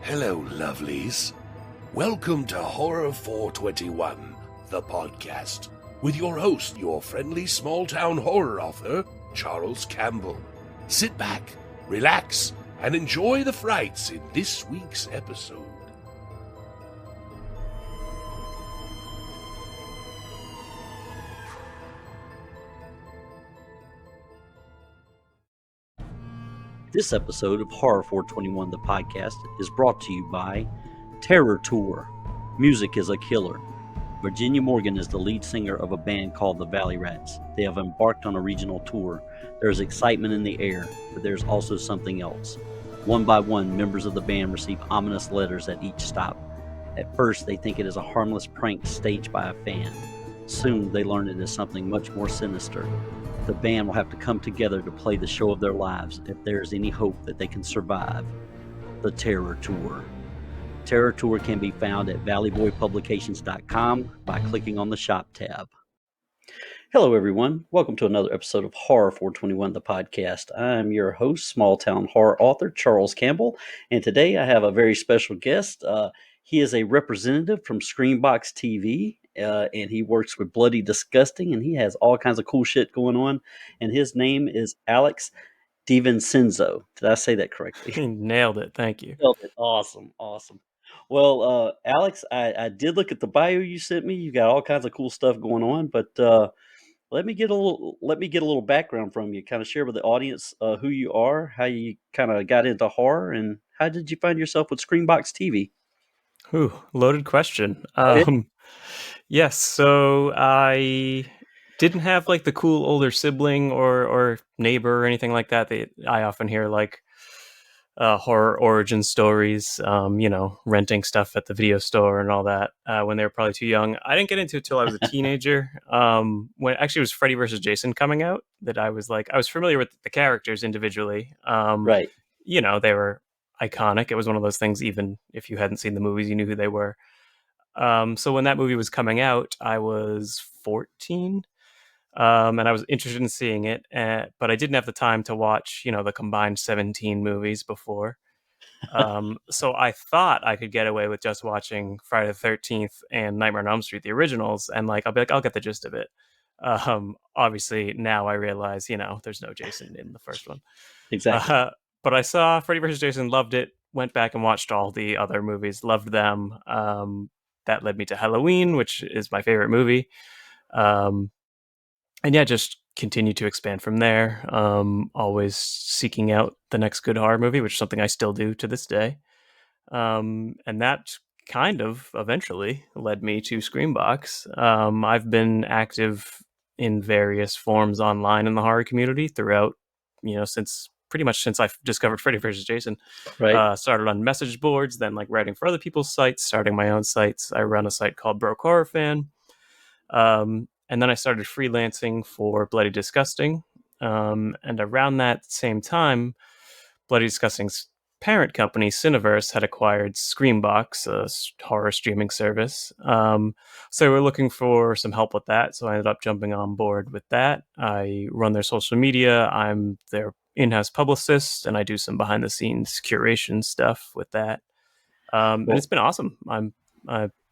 Hello, lovelies. Welcome to Horror 421, the podcast, with your host, your friendly small-town horror author, Charles Campbell. Sit back, relax, and enjoy the frights in this week's episode. This episode of Horror 421, the podcast, is brought to you by Terror Tour. Music is a killer. Virginia Morgan is the lead singer of a band called the Valley Rats. They have embarked on a regional tour. There is excitement in the air, but there's also something else. One by one, members of the band receive ominous letters at each stop. At first, they think it is a harmless prank staged by a fan. Soon, they learn it is something much more sinister. The band will have to come together to play the show of their lives if there is any hope that they can survive. The Terror Tour. Terror Tour can be found at valleyboypublications.com by clicking on the Shop tab. Hello, everyone. Welcome to another episode of Horror 421, the podcast. I'm your host, small-town horror author Charles Campbell, and today I have a very special guest. He is a representative from Screambox TV, and he works with Bloody Disgusting, and he has all kinds of cool shit going on, and his name is Alex Divincenzo. Did I say that correctly? Nailed it. Thank you. Nailed it. Awesome. Well, Alex, I did look at the bio you sent me. You got all kinds of cool stuff going on, but let me get a little background from you. Kind of share with the audience who you are, how you kind of got into horror, and how did you find yourself with Screambox TV? Ooh, loaded question. Yes, so I didn't have like the cool older sibling or neighbor or anything like that. I often hear like horror origin stories, renting stuff at the video store and all that when they were probably too young. I didn't get into it till I was a teenager. When actually it was Freddy vs. Jason coming out that I was familiar with the characters individually. Right. They were iconic. It was one of those things, even if you hadn't seen the movies, you knew who they were. So when that movie was coming out, I was 14. And I was interested in seeing it, but I didn't have the time to watch, the combined 17 movies before. So I thought I could get away with just watching Friday the 13th and Nightmare on Elm Street, the originals, and I'll be like, I'll get the gist of it. Obviously, now I realize, there's no Jason in the first one. Exactly. But I saw Freddy vs. Jason, loved it, went back and watched all the other movies, loved them. That led me to Halloween, which is my favorite movie. And yeah, just continue to expand from there. Always seeking out the next good horror movie, which is something I still do to this day. And that kind of eventually led me to Screambox. I've been active in various forms online in the horror community throughout, since I've discovered Freddy vs. Jason. Right. Started on message boards, then writing for other people's sites, starting my own sites. I run a site called BroCar Fan. And then I started freelancing for Bloody Disgusting. And around that same time, Bloody Disgusting's parent company, Cineverse, had acquired Screambox, a horror streaming service. So we're looking for some help with that. So I ended up jumping on board with that. I run their social media. I'm their in-house publicist, and I do some behind-the-scenes curation stuff with that. And it's been awesome.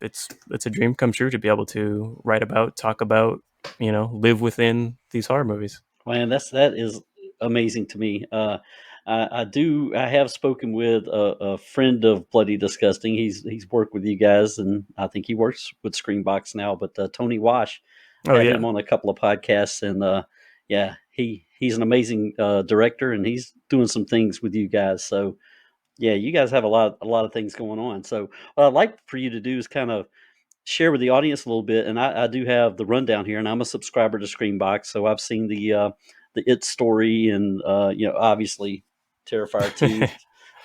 It's a dream come true to be able to write about, talk about, live within these horror movies. Man, that is amazing to me. I have spoken with a friend of Bloody Disgusting. He's worked with you guys, and I think he works with Screambox now. But Tony Wash, had him on a couple of podcasts, and he's an amazing director, and he's doing some things with you guys. So yeah, you guys have a lot of things going on. So what I'd like for you to do is kind of share with the audience a little bit. And I do have the rundown here, and I'm a subscriber to Screambox, so I've seen the It story, and obviously Terrifier 2.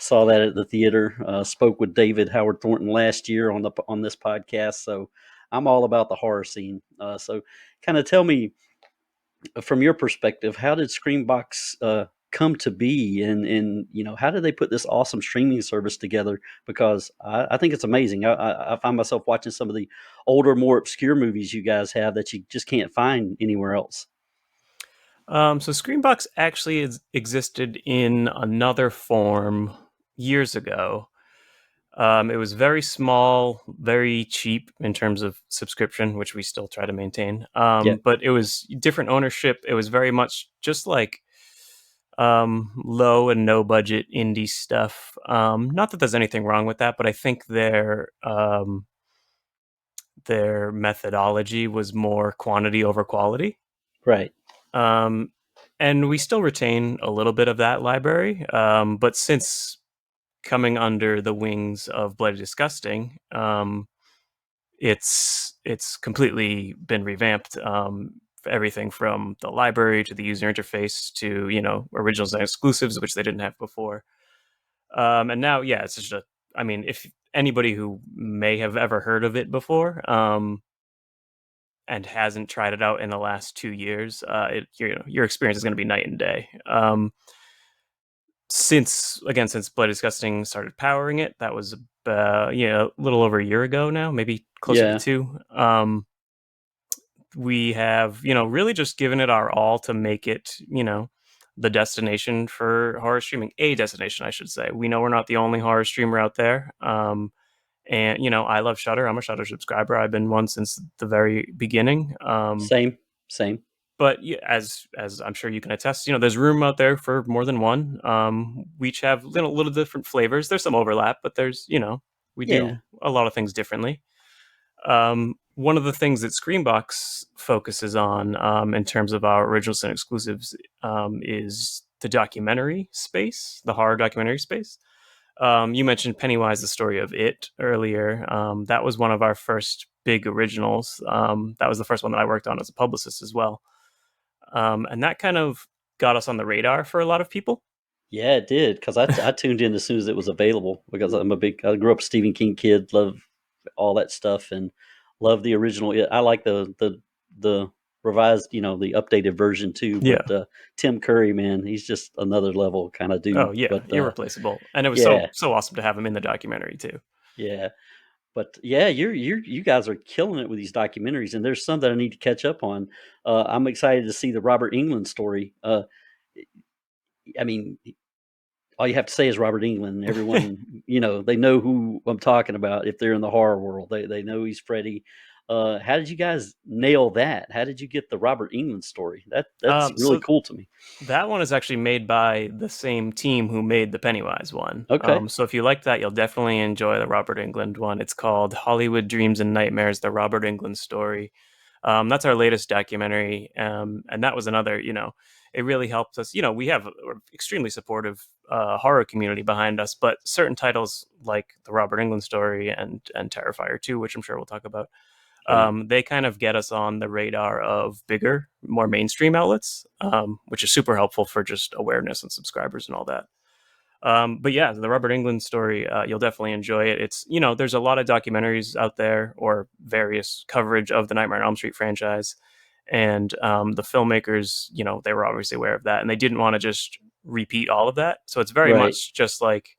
Saw that at the theater. Spoke with David Howard Thornton last year on this podcast. So I'm all about the horror scene. So kind of tell me, from your perspective, how did Screambox come to be, and how did they put this awesome streaming service together? Because I think it's amazing. I find myself watching some of the older, more obscure movies you guys have that you just can't find anywhere else. So Screambox actually existed in another form years ago. It was very small, very cheap in terms of subscription, which we still try to maintain. Yeah. But it was different ownership. It was very much just like low and no budget indie stuff. Not that there's anything wrong with that, but I think their methodology was more quantity over quality. Right. And we still retain a little bit of that library. But since coming under the wings of Bloody Disgusting, it's completely been revamped. Everything from the library to the user interface to originals and exclusives, which they didn't have before. And now, yeah, it's just I mean, if anybody who may have ever heard of it before, and hasn't tried it out in the last 2 years, your experience is going to be night and day. Since Bloody Disgusting started powering it, that was a little over a year ago now, maybe closer to 2. We have really just given it our all to make it the destination for horror streaming, a destination, I should say. We know we're not the only horror streamer out there. And I love Shudder. I'm a Shudder subscriber. I've been one since the very beginning. Same. But yeah, as I'm sure you can attest, there's room out there for more than one. We each have little different flavors. There's some overlap, but there's we do a lot of things differently. One of the things that Screambox focuses on, in terms of our originals and exclusives, is the documentary space, the horror documentary space. You mentioned Pennywise, the story of it earlier. That was one of our first big originals. That was the first one that I worked on as a publicist as well. And that kind of got us on the radar for a lot of people. Yeah, it did, because I tuned in as soon as it was available, because I grew up a Stephen King kid, love all that stuff, and love the original. I like the revised, the updated version too. Yeah. But Tim Curry, man, he's just another level kind of dude. Oh yeah, but, irreplaceable, and it was so awesome to have him in the documentary too. Yeah. But yeah, you guys are killing it with these documentaries, and there's some that I need to catch up on. I'm excited to see the Robert Englund story. I mean, all you have to say is Robert Englund, and everyone, they know who I'm talking about. If they're in the horror world, they know he's Freddy. How did you guys nail that? How did you get the Robert Englund story? That's really cool to me. That one is actually made by the same team who made the Pennywise one. Okay. So if you like that, you'll definitely enjoy the Robert Englund one. It's called Hollywood Dreams and Nightmares: The Robert Englund Story. That's our latest documentary, and that was another. It really helps us. We have an extremely supportive horror community behind us, but certain titles like the Robert Englund Story and Terrifier 2, which I'm sure we'll talk about, they kind of get us on the radar of bigger, more mainstream outlets, which is super helpful for just awareness and subscribers and all that. But yeah, the Robert Englund Story, you'll definitely enjoy it. It's, there's a lot of documentaries out there or various coverage of the Nightmare on Elm Street franchise. And the filmmakers, they were obviously aware of that, and they didn't want to just repeat all of that. So it's very much just like,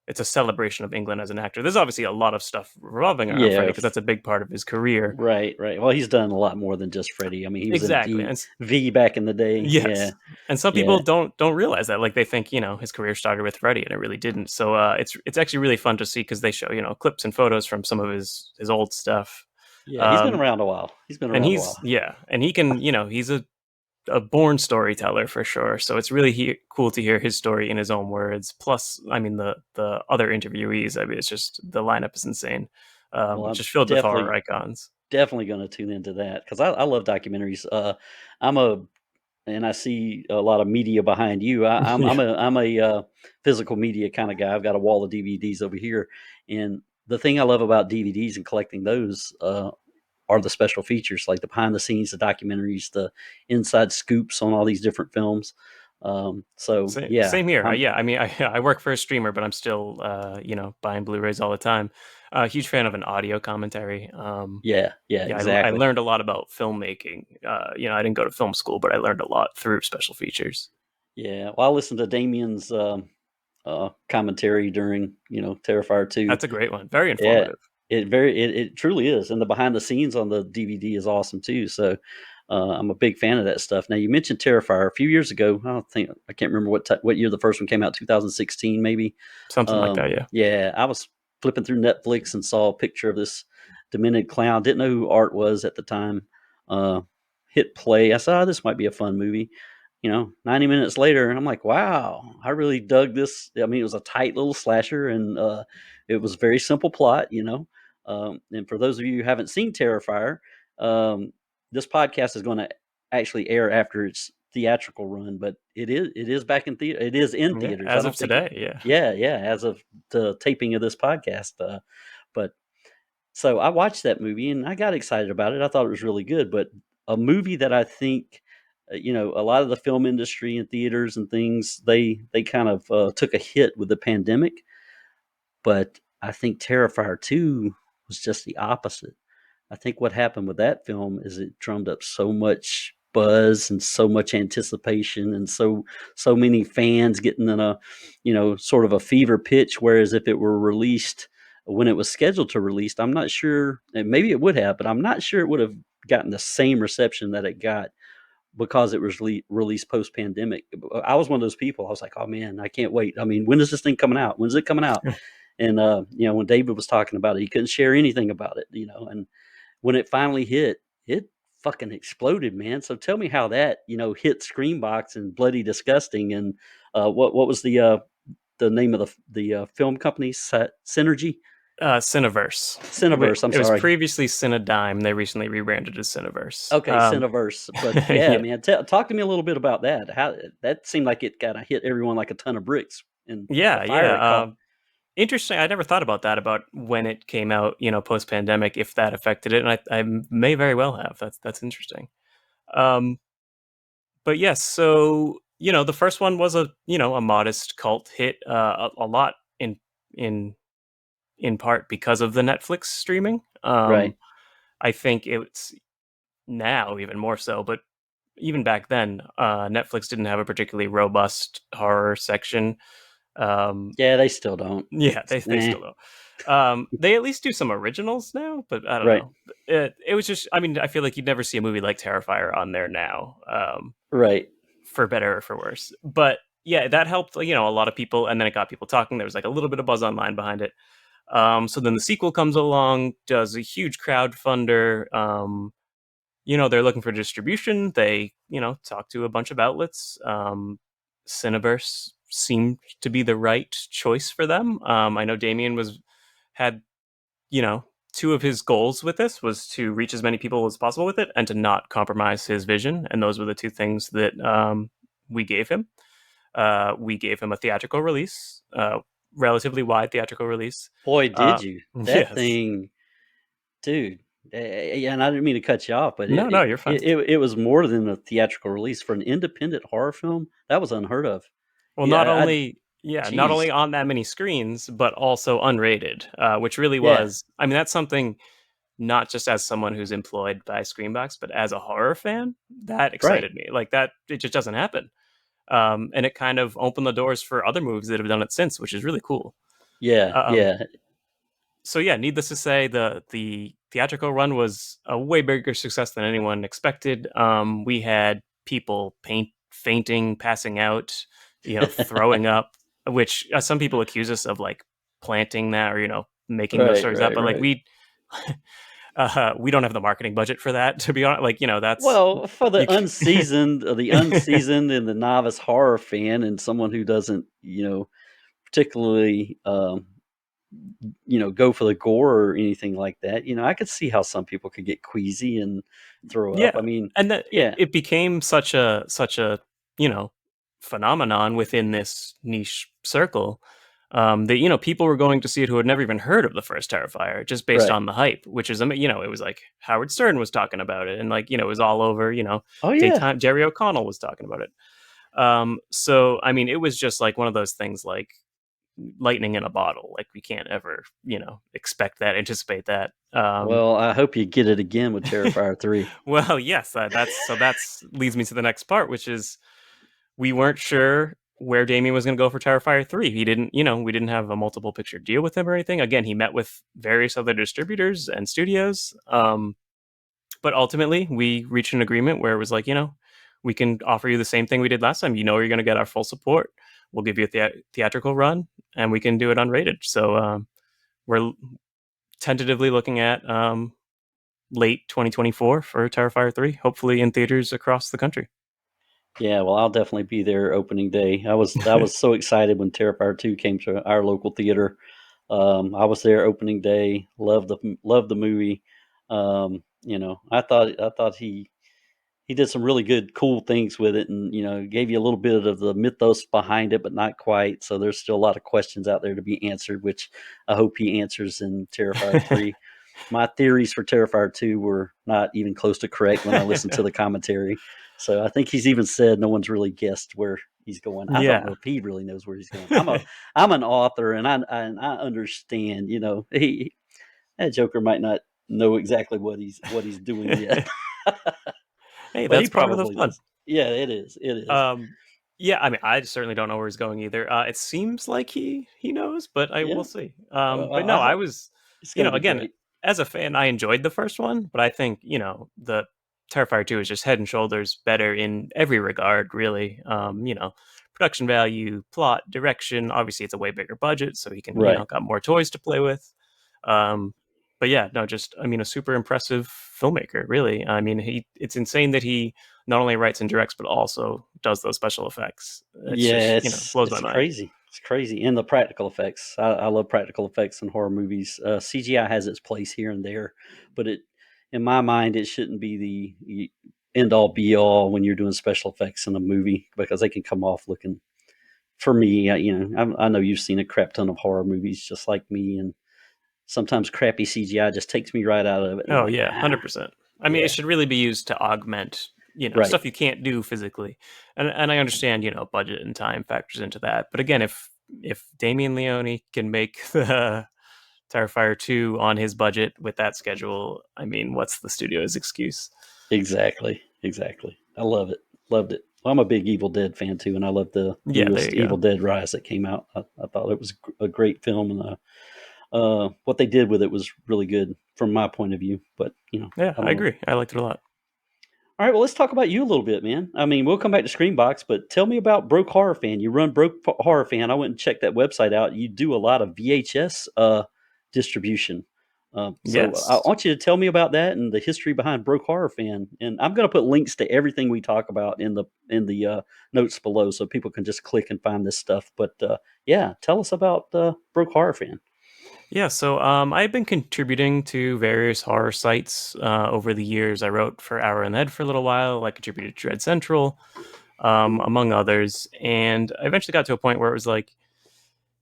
it's a celebration of Englund as an actor. There's obviously a lot of stuff revolving around Freddy, because that's a big part of his career. Right. Well, he's done a lot more than just Freddy. I mean, he was exactly in V back in the day. Yes. Yeah. And some people don't realize that. Like, they think, his career started with Freddy, and it really didn't. So it's actually really fun to see, because they show, clips and photos from some of his old stuff. Yeah, he's been around a while. Yeah, and he can, he's a born storyteller for sure. So it's really cool to hear his story in his own words. Plus, I mean, the other interviewees, I mean, it's just, the lineup is insane. Just filled with horror icons. Definitely going to tune into that, because I love documentaries. And I see a lot of media behind you. I'm a physical media kind of guy. I've got a wall of DVDs over here, and the thing I love about DVDs and collecting those are the special features, like the behind the scenes, the documentaries, the inside scoops on all these different films. Same here. I mean, I work for a streamer, but I'm still, buying Blu-rays all the time. Huge fan of an audio commentary. Exactly. I learned a lot about filmmaking. I didn't go to film school, but I learned a lot through special features. Yeah. Well, I listened to Damien's commentary during, Terrifier 2. That's a great one. Very informative. It truly is. And the behind the scenes on the DVD is awesome too. So I'm a big fan of that stuff. Now, you mentioned Terrifier a few years ago. I can't remember what year the first one came out, 2016 maybe. Something like that, yeah. Yeah, I was flipping through Netflix and saw a picture of this demented clown. Didn't know who Art was at the time. Hit play. I said, oh, this might be a fun movie. 90 minutes later, and I'm like, wow, I really dug this. I mean, it was a tight little slasher, and it was a very simple plot, and for those of you who haven't seen Terrifier, this podcast is going to actually air after its theatrical run, but it is back in theater. It is in theaters as of today. Yeah, as of the taping of this podcast. But so I watched that movie and I got excited about it. I thought it was really good, but a movie that I think a lot of the film industry and theaters and things, they kind of took a hit with the pandemic, but I think Terrifier 2 was just the opposite. I think what happened with that film is it drummed up so much buzz and so much anticipation and so many fans getting in a sort of a fever pitch, whereas if it were released when it was scheduled to release, I'm not sure, and maybe it would have, but I'm not sure it would have gotten the same reception that it got because it was released post-pandemic. I was one of those people. I was like, oh man, I can't wait. I mean, when is this thing coming out? When's it coming out? And when David was talking about it, he couldn't share anything about it, and when it finally hit, it fucking exploded, man. So tell me how that, hit Screambox and Bloody Disgusting, and what was the name of the film company? Synergy? Cineverse. Cineverse, I'm sorry. It was previously Cinedime. They recently rebranded as Cineverse. Okay, Cineverse. But yeah, man, talk to me a little bit about that. How that seemed like it kind of hit everyone like a ton of bricks. And interesting. I never thought about that, about when it came out, post pandemic, if that affected it, and I may very well have. That's interesting. But yes, so the first one was a modest cult hit, a lot in part because of the Netflix streaming. Right. I think it's now even more so, but even back then, Netflix didn't have a particularly robust horror section. Yeah, they still don't. Yeah, they still don't. They at least do some originals now, but I don't know. It was just, I mean, I feel like you'd never see a movie like Terrifier on there now. Right. For better or for worse. But yeah, that helped, a lot of people, and then it got people talking. There was like a little bit of buzz online behind it. So then the sequel comes along, does a huge crowdfunder. They're looking for distribution. They, talk to a bunch of outlets. Cineverse seemed to be the right choice for them. I know Damien had two of his goals with this was to reach as many people as possible with it and to not compromise his vision. And those were the two things that we gave him. We gave him a theatrical release, relatively wide theatrical release. Boy, did you. That thing, dude. And I didn't mean to cut you off, but no, you're fine. It was more than a theatrical release for an independent horror film. That was unheard of. Well, not only on that many screens, but also unrated, which really was. I mean, that's something. Not just as someone who's employed by Screambox, but as a horror fan, that excited me. Like that, it just doesn't happen. And it kind of opened the doors for other movies that have done it since, which is really cool. Yeah. So yeah, needless to say, the theatrical run was a way bigger success than anyone expected. We had people fainting, passing out, throwing up, which some people accuse us of like planting that or making those stories up, but like we don't have the marketing budget for that, to be honest. Like that's for the unseasoned, and the novice horror fan, and someone who doesn't particularly go for the gore or anything like that. I could see how some people could get queasy and throw up. I mean, and it became such a phenomenon within this niche circle. That people were going to see it who had never even heard of the first Terrifier just based on the hype, which is it was like Howard Stern was talking about it, and like it was all over. Daytime Jerry O'Connell was talking about it. So I mean, it was just like one of those things, like lightning in a bottle. Like we can't ever expect that, anticipate that. Well, I hope you get it again with Terrifier 3. Well, yes, that's leads me to the next part, which is we weren't sure where Damien was going to go for Terrifier 3. He didn't, we didn't have a multiple picture deal with him or anything. Again, he met with various other distributors and studios. But ultimately, we reached an agreement where it was like, we can offer you the same thing we did last time. You're going to get our full support. We'll give you a theatrical run, and we can do it unrated. So we're tentatively looking at late 2024 for Terrifier 3, hopefully in theaters across the country. Yeah, well, I'll definitely be there opening day. I was so excited when Terrifier 2 came to our local theater. I was there opening day. Loved the movie. I thought he did some really good, cool things with it, and gave you a little bit of the mythos behind it, but not quite. So there's still a lot of questions out there to be answered, which I hope he answers in Terrifier 3. My theories for Terrifier 2 were not even close to correct when I listened to the commentary. So I think he's even said no one's really guessed where he's going. I don't Yeah. know if he really knows where he's going. I'm an author, and I understand. That Joker might not know exactly what he's doing yet. Hey, But he that's part of the probably fun. does. Yeah, it is. It is. Yeah, I mean, I certainly don't know where he's going either. It seems like he knows, but I Yeah. will see. Well, But I no, I hope was, it's going to be again, great. as a fan, I enjoyed the first one, but I think the Terrifier 2 is just head and shoulders better in every regard, really. Production value, plot, direction. Obviously, it's a way bigger budget, so he can Right. got more toys to play with. But yeah, no, just a super impressive filmmaker, really. I mean, it's insane that he not only writes and directs, but also does those special effects. It's Yeah, just, blows my it's mind. crazy. It's crazy. And the practical effects. I love practical effects in horror movies. CGI has its place here and there, but in my mind, it shouldn't be the end all be all when you're doing special effects in a movie, because they can come off looking. For me, I know you've seen a crap ton of horror movies just like me, and sometimes crappy CGI just takes me right out of it. And I'm Oh like, yeah, 100%. I mean, it yeah, should really be used to augment, right, stuff you can't do physically. And I understand, budget and time factors into that. But again, if Damien Leone can make the Terrifier 2 on his budget with that schedule, I mean, what's the studio's excuse? exactly. I love it, loved it. Well, I'm a big Evil Dead fan too, and I love the Yeah, there newest you Evil go. Dead Rise that came out. I thought it was a great film, and what they did with it was really good from my point of view. But Yeah, I I don't know. agree. I liked it a lot. All right, well, let's talk about you a little bit, man. I mean, we'll come back to Screambox, but tell me about Broke Horror Fan. You run Broke Horror Fan. I went and checked that website out. You do a lot of VHS distribution. So I Yes. want you to tell me about that and the history behind Broke Horror Fan. And I'm going to put links to everything we talk about in the notes below, so people can just click and find this stuff. But yeah, tell us about Broke Horror Fan. Yeah, so I've been contributing to various horror sites over the years. I wrote for Hour in the Head for a little while. I contributed to Dread Central, among others. And I eventually got to a point where it was like,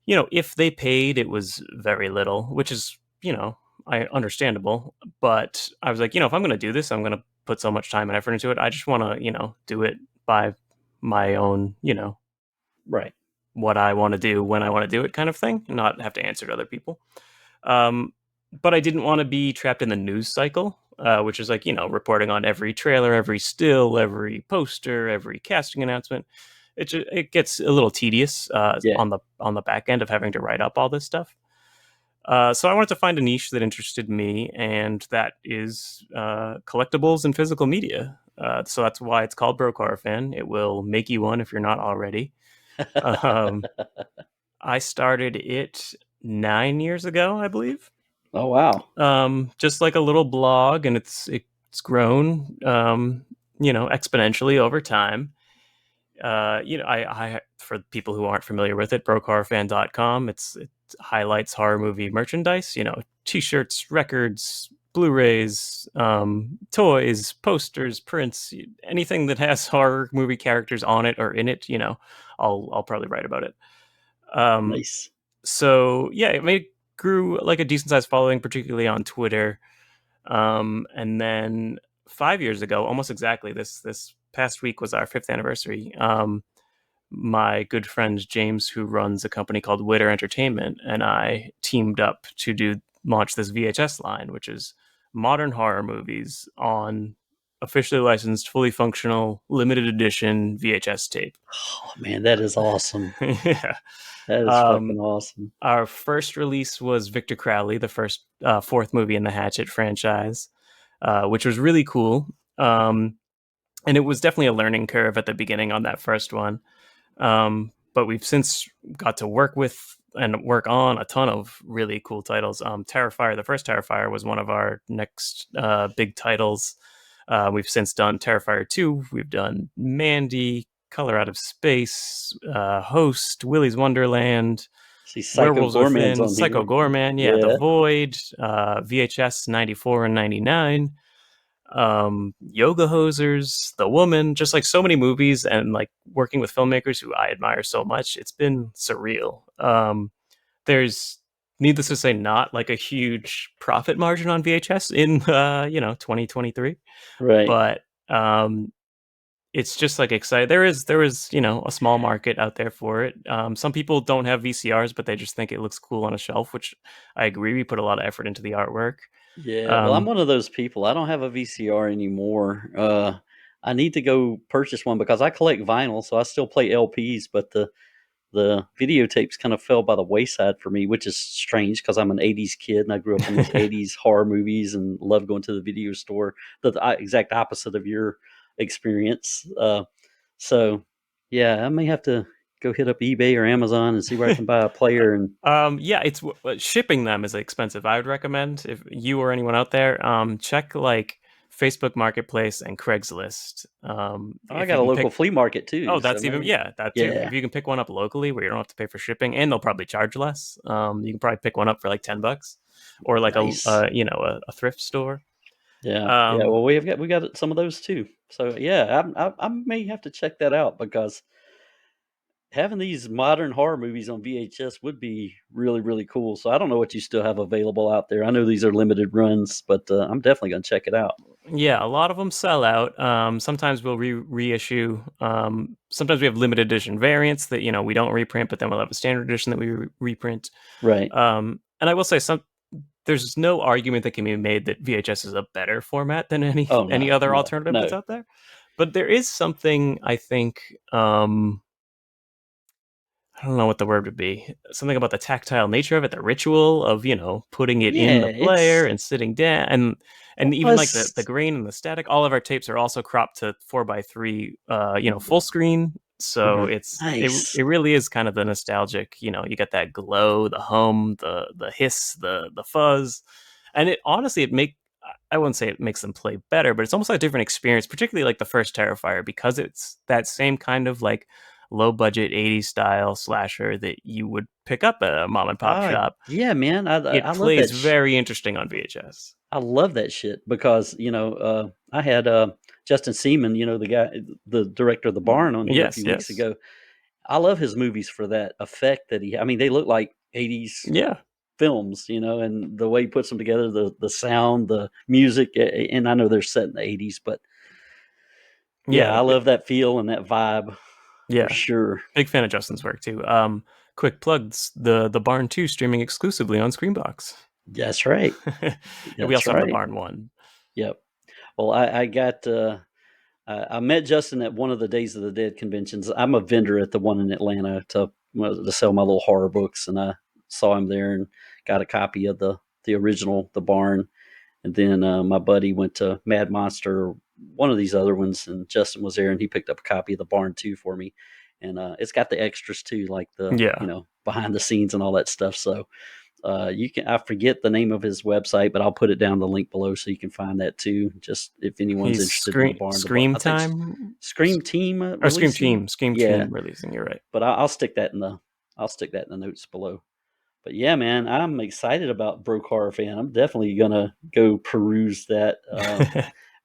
if they paid, it was very little, which is, understandable. But I was like, if I'm going to do this, I'm going to put so much time and effort into it. I just want to, do it by my own, Right. what I want to do when I want to do it kind of thing, not have to answer to other people. Um, but I didn't want to be trapped in the news cycle, which is like, reporting on every trailer, every still, every poster, every casting announcement. It gets a little tedious Yeah. on the back end of having to write up all this stuff. So I wanted to find a niche that interested me, and that is collectibles and physical media. So that's why it's called BroCar Fan. It will make you one if you're not already. Um, I started it 9 years ago, I believe. Oh wow. Just like a little blog, and it's grown, exponentially over time. I for people who aren't familiar with it, brocarfan.com. It highlights horror movie merchandise. T-shirts, records, Blu-rays, toys, posters, prints, anything that has horror movie characters on it or in it. I'll probably write about it. Um, Nice. so yeah, it grew like a decent sized following, particularly on Twitter. And then 5 years ago, almost exactly, this past week was our 5th anniversary. My good friend James, who runs a company called Witter Entertainment, and I teamed up to launch this VHS line, which is modern horror movies on officially licensed, fully functional, limited edition VHS tape. Oh man, that is awesome. Yeah. That is Um, fucking awesome. our first release was Victor Crowley, the first fourth movie in the Hatchet franchise, which was really cool. And it was definitely a learning curve at the beginning on that first one. But we've since got to work with and work on a ton of really cool titles. Terrifier, the first Terrifier, was one of our next big titles. We've since done Terrifier 2. We've done Mandy, Color Out of Space, Host, Willy's Wonderland, See, Psycho Werewolves Gorman's Within, on Psycho here. Gorman, yeah, The Yeah. Void, VHS 94 and 99, Yoga Hosers, The Woman, just like so many movies, and like working with filmmakers who I admire so much. It's been surreal. There's, needless to say, not like a huge profit margin on VHS in 2023, Right. but it's just like exciting. There is a small market out there for it. Some people don't have VCRs, but they just think it looks cool on a shelf, which I agree. We put a lot of effort into the artwork. Yeah, well, I'm Um, one of those people. I don't have a VCR anymore. I need to go purchase one because I collect vinyl, so I still play LPs, but the videotapes kind of fell by the wayside for me, which is strange because I'm an 80s kid and I grew up on those 80s horror movies and love going to the video store. The exact opposite of your experience. So, yeah, I may have to go hit up eBay or Amazon and see where I can buy a player. And yeah, it's shipping them is expensive. I would recommend, if you or anyone out there, check like Facebook Marketplace and Craigslist. I If you got a can local pick, flea market too. oh, So, that's even, maybe, yeah, that too. yeah, If you can pick one up locally where you don't have to pay for shipping, and they'll probably charge less, you can probably pick one up for like $10, or like nice. a thrift store. Yeah, yeah. Um, Well, we got some of those too. So yeah, I may have to check that out because having these modern horror movies on VHS would be really really cool. So I don't know what you still have available out there. I know these are limited runs, but I'm definitely gonna check it out. Yeah, a lot of them sell out. Sometimes we'll reissue. Sometimes we have limited edition variants that we don't reprint, but then we'll have a standard edition that we reprint. Right. And I will say, there's no argument that can be made that VHS is a better format than any Oh any no, other no, alternative that's no. out there. But there is something, I think. I don't know what the word would be. Something about the tactile nature of it, the ritual of putting it in Yeah, the player it's and sitting down, and even like plus. the grain and the static. All of our tapes are also cropped to 4:3, full screen. So Nice. it really is kind of the nostalgic. You get that glow, the hum, the hiss, the fuzz, and it honestly I wouldn't say it makes them play better, but it's almost like a different experience, particularly like the first Terrifier, because it's that same kind of like low budget 80s style slasher that you would pick up at a mom and pop Ah, shop. yeah, man. I It love plays that. very interesting on VHS. I love that shit because I had Justin Seaman, the guy, the director of the Barn, on here a Yes, few weeks yes. ago. I love his movies for that effect that he. I mean, they look like '80s Yeah. films, and the way he puts them together, the sound, the music, and I know they're set in the '80s, but yeah, Yeah. I love that feel and that vibe for Yeah. sure. Big fan of Justin's work too. Quick plugs, the Barn 2 streaming exclusively on Screambox. That's right. And we That's also have the right. Barn 1. Yep. Well, I got. I met Justin at one of the Days of the Dead conventions. I'm a vendor at the one in Atlanta to sell my little horror books, and I saw him there and got a copy of the original, The Barn. And then my buddy went to Mad Monster, one of these other ones, and Justin was there, and he picked up a copy of The Barn too for me. And it's got the extras too, like the Yeah. behind the scenes and all that stuff. So you can, I forget the name of his website, but I'll put it down the link below so you can find that too. Just if anyone's He's interested in the barn, Scream I think Time, Scream Team or Scream releasing. Team, Scream Yeah, Team releasing. You're right. but I'll stick that in the notes below. But yeah, man, I'm excited about BroCar Fan. I'm definitely gonna go peruse that.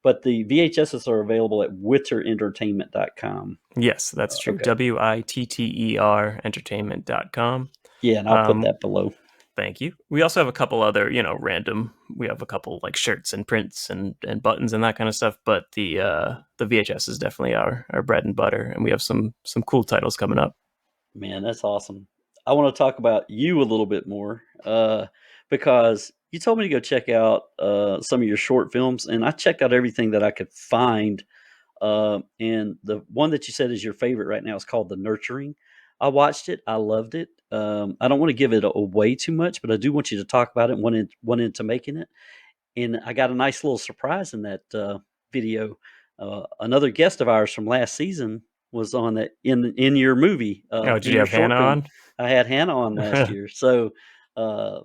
But the VHSs are available at witterentertainment.com. Yes, that's true. Okay. WITTER entertainment.com. Yeah, and I'll put Um, that below. Thank you. We also have a couple other, random. We have a couple like shirts and prints and buttons and that kind of stuff. But the VHS is definitely our bread and butter, and we have some cool titles coming up. Man, that's awesome. I want to talk about you a little bit more because you told me to go check out some of your short films, and I checked out everything that I could find. And the one that you said is your favorite right now is called The Nurturing. I watched it. I loved it. I don't want to give it away too much, but I do want you to talk about it and went into making it. And I got a nice little surprise in that video. Another guest of ours from last season was on that in your movie, Oh, did in you your have Hannah short film. on? I had Hannah on last year, so uh,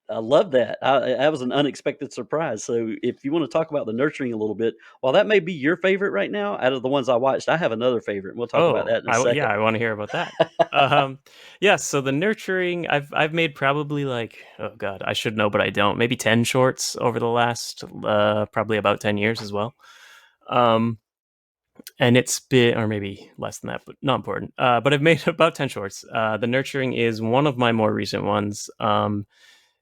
I love that. That was an unexpected surprise. So if you want to talk about the nurturing a little bit, while that may be your favorite right now, out of the ones I watched, I have another favorite. We'll talk about Oh, that in a yeah, second. I want to hear about that. Um, yeah, so the nurturing, I've made probably like, oh god, I should know, but I don't. Maybe 10 shorts over the last probably about 10 years as well. Um, and it's been, or maybe less than that, but not important. But I've made about 10 shorts. The nurturing is one of my more recent ones.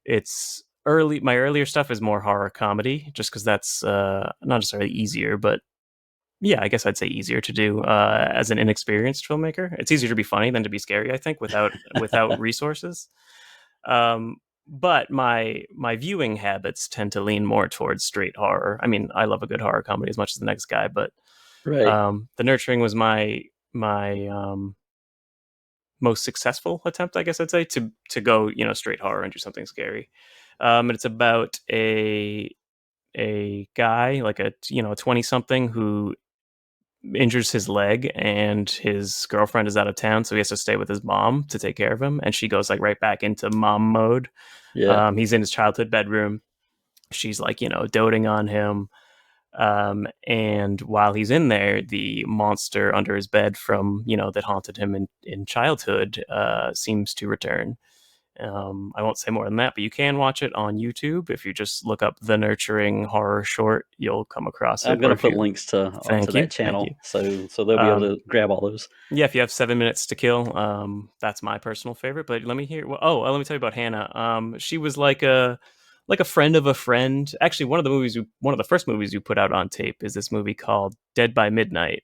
It's early. My earlier stuff is more horror comedy, just because that's not necessarily easier, but yeah, I guess I'd say easier to do as an inexperienced filmmaker. It's easier to be funny than to be scary, I think, without resources. Um, but my viewing habits tend to lean more towards straight horror. I mean, I love a good horror comedy as much as the next guy, but Right. the nurturing was my most successful attempt, I guess I'd say, to go straight horror and do something scary. And it's about a guy like a 20 something who injures his leg and his girlfriend is out of town, so he has to stay with his mom to take care of him, and she goes like right back into mom mode. Yeah. He's in his childhood bedroom. She's like doting on him. And while he's in there, the monster under his bed from that haunted him in childhood seems to return. I won't say more than that, but you can watch it on YouTube. If you just look up the nurturing horror short, you'll come across I'm it. Or gonna if put you links to onto thank you, that thank you. channel, so they'll be able Um, to grab all those. yeah, if you have 7 minutes to kill, that's my personal favorite. But let me hear. Let me tell you about Hannah. She was like a friend of a friend. Actually, one of the first movies you put out on tape is this movie called Dead by Midnight,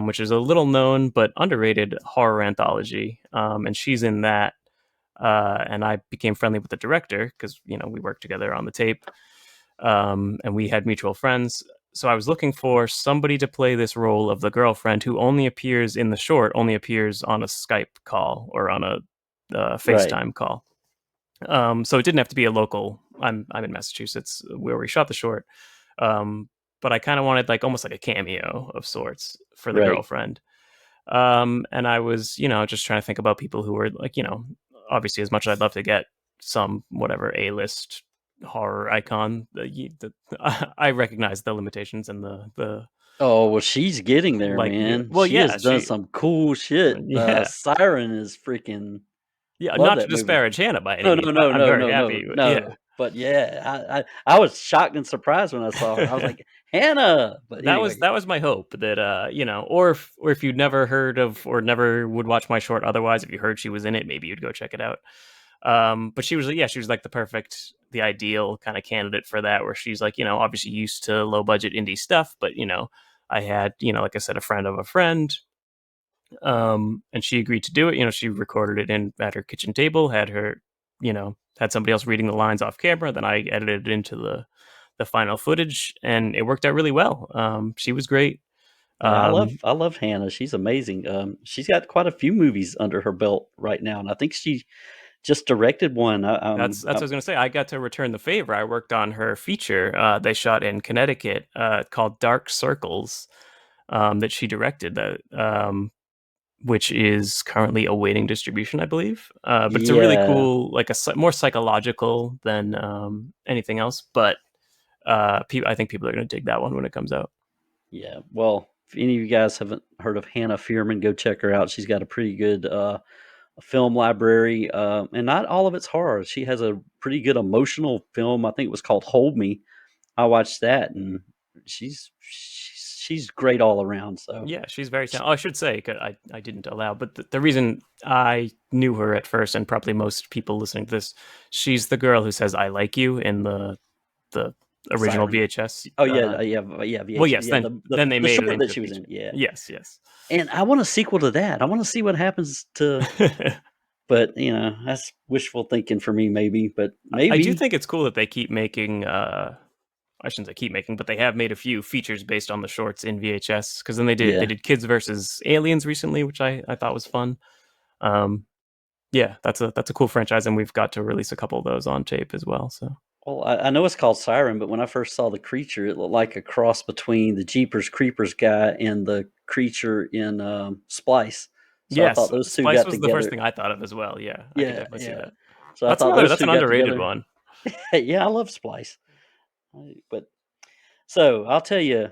which is a little known but underrated horror anthology. And she's in that. And I became friendly with the director because we worked together on the tape, and we had mutual friends. So I was looking for somebody to play this role of the girlfriend who only appears in the short, only appears on a Skype call or on a Right. FaceTime call. So it didn't have to be a local. I'm in Massachusetts where we shot the short, um, but I kind of wanted like almost like a cameo of sorts for the Right. girlfriend. And I was just trying to think about people who were like obviously as much as I'd love to get some whatever A-list horror icon, I recognize the limitations and the Oh, well, she's getting there, like man. well She has yeah done she some cool shit. yeah Siren is freaking yeah love not to that movie. disparage Hannah by any No, means. no, no, I'm no, very no, happy no, yeah. no. But yeah, I was shocked and surprised when I saw her. I was like, Hannah. But anyway, That was my hope that or if you'd never heard of or never would watch my short otherwise, if you heard she was in it, maybe you'd go check it out. But she was like the ideal kind of candidate for that, where she's like obviously used to low budget indie stuff, but I had like I said, a friend of a friend, and she agreed to do it. She recorded it in at her kitchen table, had somebody else reading the lines off camera, then I edited it into the final footage, and it worked out really well. She was great. yeah, Um, I love Hannah. She's amazing. She's got quite a few movies under her belt right now, and I think she just directed one. that's what I was gonna say. I got to return the favor. I worked on her feature. They shot in Connecticut, called Dark Circles, that she directed. Which is currently awaiting distribution, I believe. But it's a really Yeah, cool, like more psychological than anything else. But I think people are going to dig that one when it comes out. yeah. Well, if any of you guys haven't heard of Hannah Fearman, go check her out. She's got a pretty good film library, and not all of it's horror. She has a pretty good emotional film. I think it was called Hold Me. I watched that, and she's great all around. So Yeah, she's very talented. Oh, I should say, 'cause I didn't allow, but the reason I knew her at first, and probably most people listening to this, she's the girl who says "I like you" in the original Siren. VHS. Oh yeah, yeah, Well, VH, yes, yeah, then they the made it short that into a she was in, feature. yeah. Yes, yes. And I want a sequel to that. I want to see what happens to, but that's wishful thinking for me, maybe. But I do maybe, think it's cool that they keep making. I shouldn't say keep making, but they have made a few features based on the shorts in VHS. Because then they yeah. did Kids versus Aliens recently, which I thought was fun. Um, yeah, that's a cool franchise, and we've got to release a couple of those on tape as well. So Well, I know it's called Siren, but when I first saw the creature, it looked like a cross between the Jeepers Creepers guy and the creature in Splice. So I Yes, thought those two Splice got was the first together. thing I thought of as well. Yeah, I could Yeah, definitely see yeah. that. So I thought those That's two an got underrated together. one. Yeah, I love Splice. But so I'll tell you,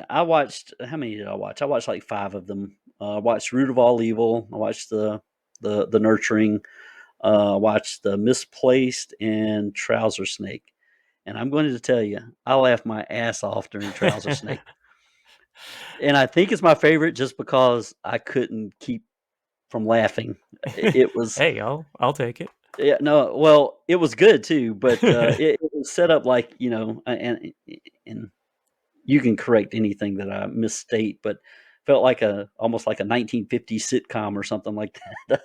I watched how many did I watch? I watched like 5 of them. I watched Root of All Evil. I watched the Nurturing. Watched the Misplaced and Trouser Snake. And I'm going to tell you, I laughed my ass off during Trouser Snake. And I think it's my favorite just because I couldn't keep from laughing. It was Hey, I'll take it. yeah, no, well, it was good too, but it was set up like, and you can correct anything that I misstate, but felt like a almost like a 1950s sitcom or something like that.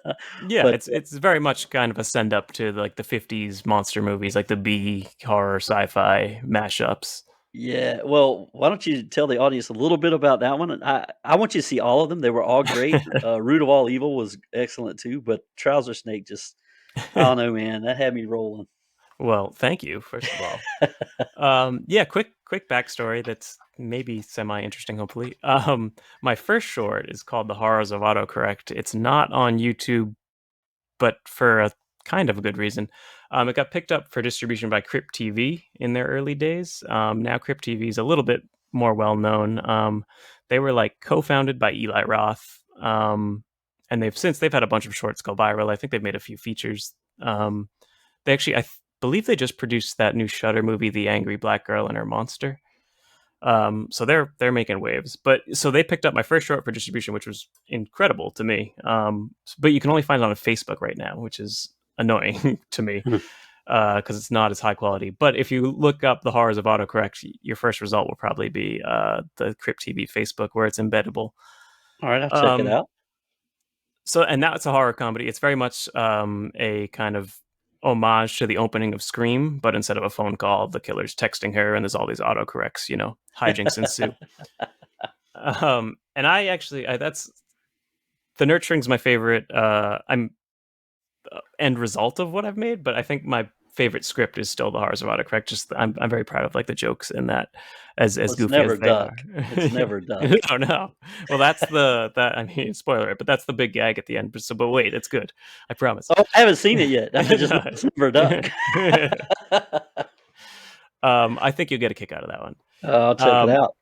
Yeah, But it's very much kind of a send up to like the '50s monster movies, like the B horror sci-fi mashups. yeah, well, why don't you tell the audience a little bit about that one? And I want you to see all of them. They were all great. Root of All Evil was excellent too, but Trouser Snake just I don't know, man, that had me rolling. Well, thank you, first of all. Yeah, quick backstory that's maybe semi interesting, hopefully. My first short is called The Horrors of Autocorrect. It's not on YouTube, but for a kind of a good reason. It got picked up for distribution by Crypt TV in their early days. Now Crypt TV is a little bit more well known. They were like co-founded by Eli Roth, and they've had a bunch of shorts go viral. I think they've made a few features. They actually, believe they just produced that new Shudder movie, The Angry Black Girl and Her Monster. So they're making waves. But so they picked up my first short for distribution, which was incredible to me. But you can only find it on Facebook right now, which is annoying to me because it's not as high quality. But if you look up The Horrors of Autocorrect, your first result will probably be the Crypt TV Facebook, where it's embeddable. All right, I'll check it Um, out. so, and now it's a horror comedy. It's very much a kind of homage to the opening of Scream, but instead of a phone call, the killer's texting her, and there's all these autocorrects, hijinks ensue. And that's the Nurturing's my favorite. I'm end result of what I've made, but I think my favorite script is still The Horrors of Autocorrect. Just I'm very proud of like the jokes in that, as Well, it's goofy as never they are. duck. It's never duck. Oh no. Well, I mean, spoiler it, but that's the big gag at the end. But wait, it's good. I promise. Oh, I haven't seen it yet. I just know it's never duck. I think you'll get a kick out of that one. I'll check it out.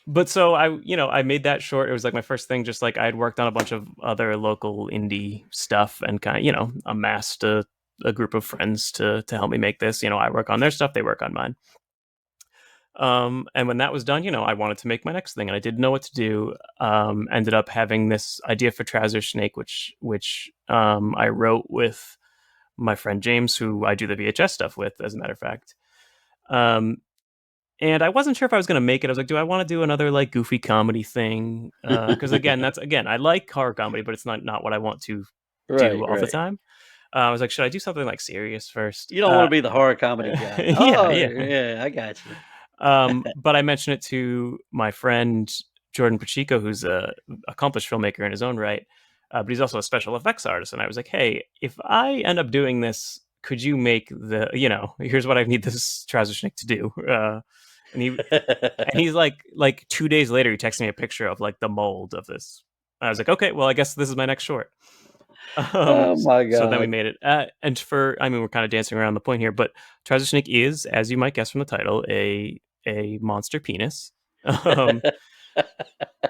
But so I made that short. It was like my first thing. Just like I had worked on a bunch of other local indie stuff and kind of amassed a group of friends to help me make this. I work on their stuff, they work on mine. And when that was done, I wanted to make my next thing, and I didn't know what to do. Ended up having this idea for Trouser Snake, which I wrote with my friend James, who I do the VHS stuff with, as a matter of fact. And I wasn't sure if I was going to make it. I was like, do I want to do another like goofy comedy thing? Because again, I like horror comedy, but it's not what I want to do all the Right. time. I was like, should I do something like serious first? You don't want to be the horror comedy guy. Yeah, Oh, yeah. yeah, I got you. But I mentioned it to my friend Jordan Pacheco, who's a accomplished filmmaker in his own right, but he's also a special effects artist. And I was like, hey, if I end up doing this, could you make here's what I need this Trouser Snake to do? And he's like 2 days later, he texted me a picture of like the mold of this. I was like, okay, well, I guess this is my next short. Oh my So then we God. made it. We're kind of dancing around the point here, but Trouser Snake is, as you might guess from the title, a monster penis. Yeah,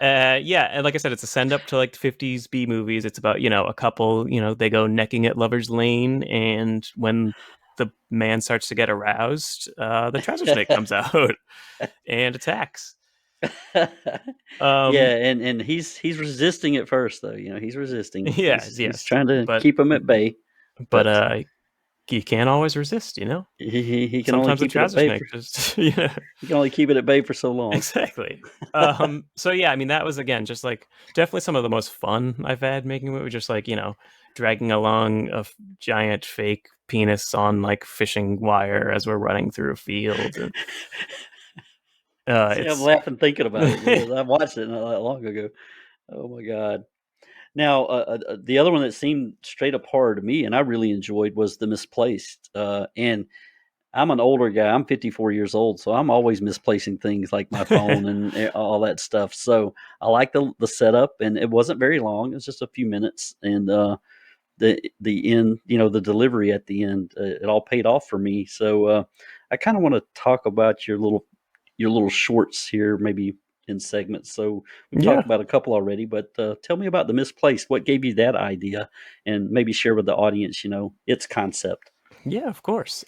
and like I said, it's a send up to like 50s B movies. It's about a couple, they go necking at Lover's Lane, and when the man starts to get aroused, the Trouser Snake comes out and attacks. Yeah, Um, and he's resisting at first though. He's resisting. yes, He's yes, trying to but keep him at bay, but but you can't always resist, he can only Sometimes the keep it at Trouser bay Snake for just he can only keep it at bay for so long. exactly. So yeah, I mean that was again just like definitely some of the most fun I've had making a movie. Just like dragging along a giant fake penis on like fishing wire as we're running through a field. And, See, I'm it's laughing thinking about it because I watched it not that long ago. Oh my God. Now, the other one that seemed straight up horror to me, and I really enjoyed, was The Misplaced. And I'm an older guy. I'm 54 years old, so I'm always misplacing things like my phone and all that stuff. So I like the setup, and it wasn't very long. It was just a few minutes, and the end, the delivery at the end, it all paid off for me. So I kind of want to talk about your little shorts here, maybe in segments. So we've Yeah, talked about a couple already, but tell me about the misplaced. What gave you that idea, and maybe share with the audience, its concept. yeah, of course.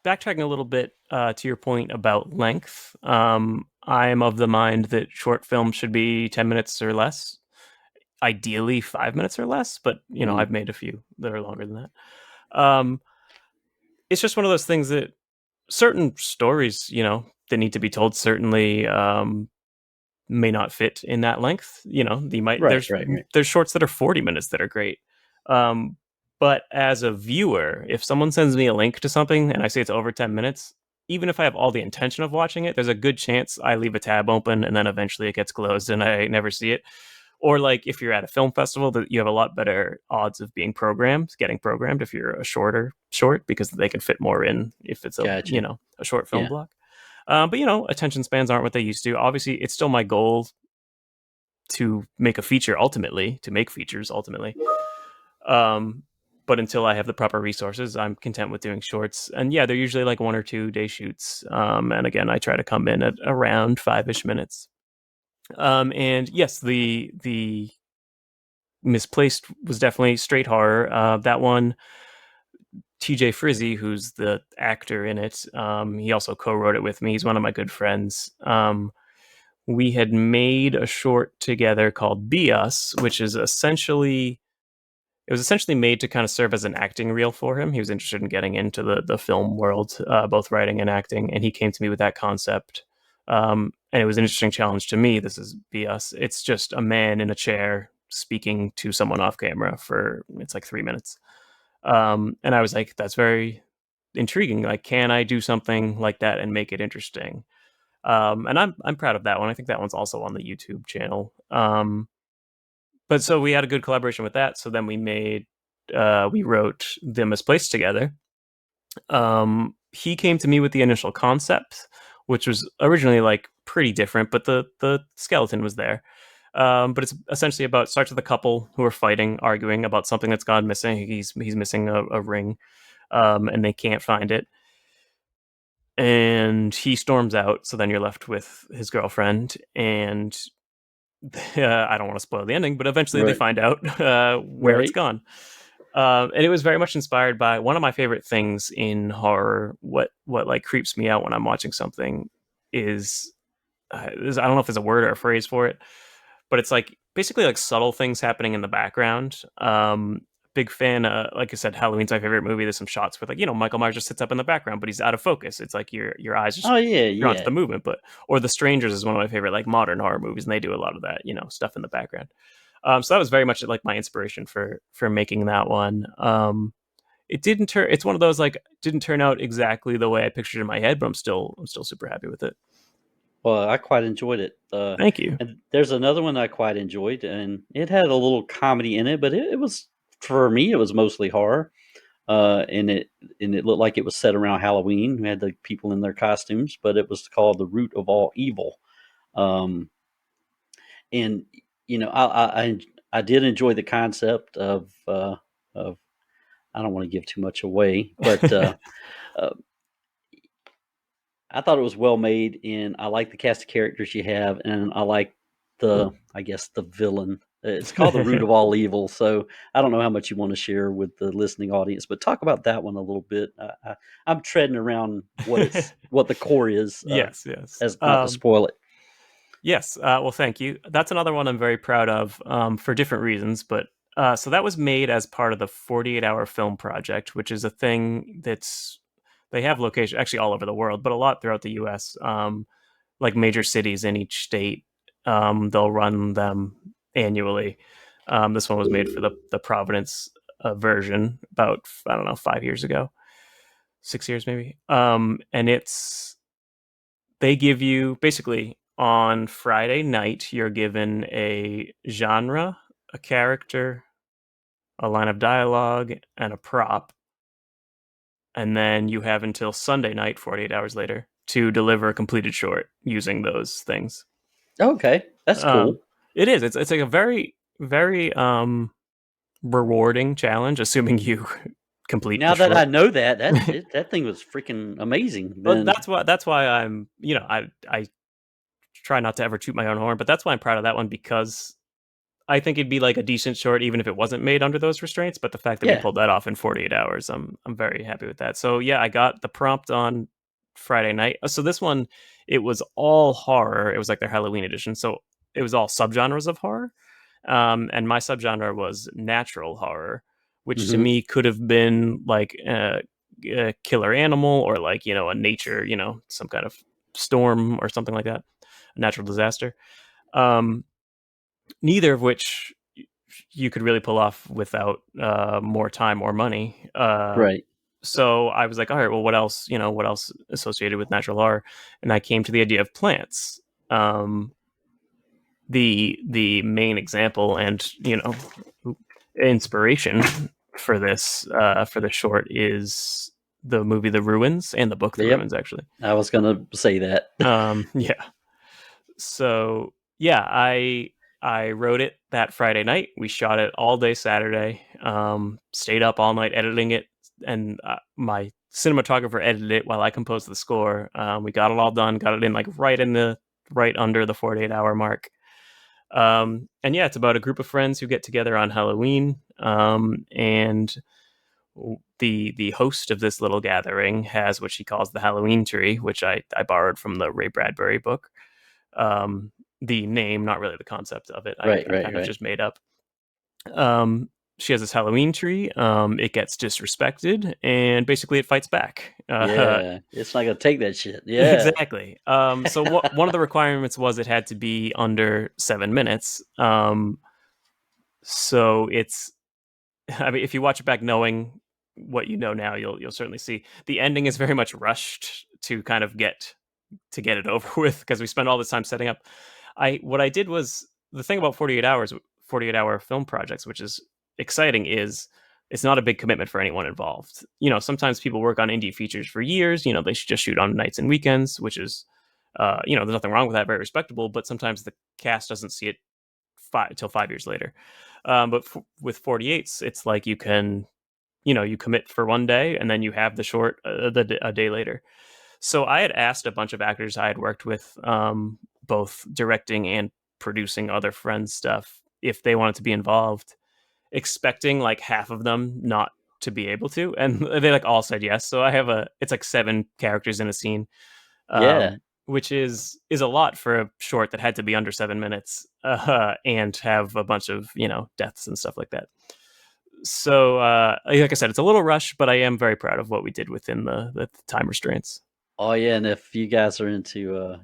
Backtracking a little bit to your point about length, I am of the mind that short films should be 10 minutes or less, ideally 5 minutes or less, but Mm, I've made a few that are longer than that. It's just one of those things that certain stories, that need to be told, certainly may not fit in that length. You might right, right, right. there's shorts that are 40 minutes that are great. Um, but as a viewer, if someone sends me a link to something and I say it's over 10 minutes, even if I have all the intention of watching it, there's a good chance I leave a tab open and then eventually it gets closed and I never see it. Or like if you're at a film festival, that you have a lot better odds of getting programmed if you're a short, because they can fit more in if it's Gotcha. a short film Yeah. block. But attention spans aren't what they used to. Obviously, it's still my goal to make a feature ultimately, to make features ultimately. Um, but until I have the proper resources, I'm content with doing shorts. And yeah, they're usually like 1 or 2 day shoots. And again, I try to come in at around 5-ish minutes. And yes, the misplaced was definitely straight horror. That one, TJ Frizzy, who's the actor in it, he also co-wrote it with me. He's one of my good friends. We had made a short together called Be Us, which is essentially it was essentially made to kind of serve as an acting reel for him. He was interested in getting into the film world, both writing and acting, and he came to me with that concept. And it was an interesting challenge to me. This is Be Us. It's just a man in a chair speaking to someone off camera for it's like 3 minutes. And I was like, that's very intriguing. Like, can I do something like that and make it interesting? And I'm proud of that one. I think that one's also on the YouTube channel. But so we had a good collaboration with that. So then we wrote The Misplaced together. He came to me with the initial concept, which was originally like pretty different, but the skeleton was there. But it's essentially about starts with a couple who are fighting, arguing about something that's gone missing. He's missing a ring, and they can't find it. And he storms out. So then you're left with his girlfriend, and I don't want to spoil the ending, but eventually they Right. find out where it's Right. gone. And it was very much inspired by one of my favorite things in horror. What like creeps me out when I'm watching something is I don't know if there's a word or a phrase for it, but it's like basically like subtle things happening in the background. Big fan, like I said, Halloween's my favorite movie. There's some shots where like Michael Myers just sits up in the background, but he's out of focus. It's like your eyes just Oh yeah, drawn to yeah. the movement. But or The Strangers is one of my favorite like modern horror movies, and they do a lot of that stuff in the background. So that was very much like my inspiration for making that one. It didn't turn. It's one of those like didn't turn out exactly the way I pictured in my head, but I'm still super happy with it. Well, I quite enjoyed it. Thank you. And there's another one I quite enjoyed, and it had a little comedy in it, but it was for me it was mostly horror. And it looked like it was set around Halloween. We had the people in their costumes, but it was called The Root of All Evil. Um, and I did enjoy the concept of I don't want to give too much away, but uh, I thought it was well made, and I like the cast of characters you have, and I like I guess the villain. It's called The Root of All Evil, so I don't know how much you want to share with the listening audience, but talk about that one a little bit. I'm treading around what the core is, Yes, yes. as not to spoil it. Yes. Well, thank you. That's another one I'm very proud of for different reasons. But so that was made as part of the 48-hour film project, which is a thing they have location actually all over the world, but a lot throughout the U.S. Like major cities in each state, they'll run them annually. This one was made for the Providence version about I don't know 5 years ago, 6 years maybe. And they give you basically on Friday night, you're given a genre, a character, a line of dialogue, and a prop. and then you have until Sunday night, 48 hours later, to deliver a completed short using those things. Okay, that's cool. It is. It's like a very very rewarding challenge, assuming you complete Now the that I short. know that thing was freaking amazing. But Then that's why I'm, I try not to ever toot my own horn, but that's why I'm proud of that one, because I think it'd be like a decent short even if it wasn't made under those restraints. But the fact that we yeah, pulled that off in 48 hours, I'm very happy with that. So yeah, I got the prompt on Friday night. So this one, it was all horror. It was like their Halloween edition. So it was all subgenres of horror. And my subgenre was natural horror, which to hmm me could have been like a killer animal, or like, a nature, some kind of storm or something like that, a natural disaster. Um, Neither of which you could really pull off without more time or money. right. So I was like, all right, well, what else? What else associated with natural horror? And I came to the idea of plants. The main example and inspiration for this for the short is the movie The Ruins and the book The Yep, Ruins, actually. I was gonna say that. Yeah. So yeah, I wrote it that Friday night. We shot it all day Saturday. Stayed up all night editing it, and my cinematographer edited it while I composed the score. We got it all done. Got it in like right under the 48-hour mark. And yeah, it's about a group of friends who get together on Halloween. And the host of this little gathering has what she calls the Halloween tree, which I borrowed from the Ray Bradbury book. Um, the name, not really the concept of it. I, Right, I right, kind of right. just made up. She has this Halloween tree. It gets disrespected, and basically it fights back. Yeah, it's not gonna take that shit. Yeah, Exactly. So one of the requirements was it had to be under 7 minutes. So it's, I mean, if you watch it back knowing what you know now, you'll certainly see the ending is very much rushed to kind of get it over with, because we spent all this time setting up. What I did was, the thing about 48 hours, 48-hour film projects, which is exciting, is it's not a big commitment for anyone involved. Sometimes people work on indie features for years. They should just shoot on nights and weekends, which is, there's nothing wrong with that, very respectable. But sometimes the cast doesn't see it till 5 years later. But with 48s, it's like you can, you commit for one day and then you have the short a day later. So I had asked a bunch of actors I had worked with, both directing and producing other friends' stuff, if they wanted to be involved, expecting like half of them not to be able to, and they like all said yes. So it's like 7 characters in a scene, yeah, which is a lot for a short that had to be under 7 minutes, and have a bunch of deaths and stuff like that. So like I said, it's a little rush, but I am very proud of what we did within the time restraints. oh yeah. And if you guys are into,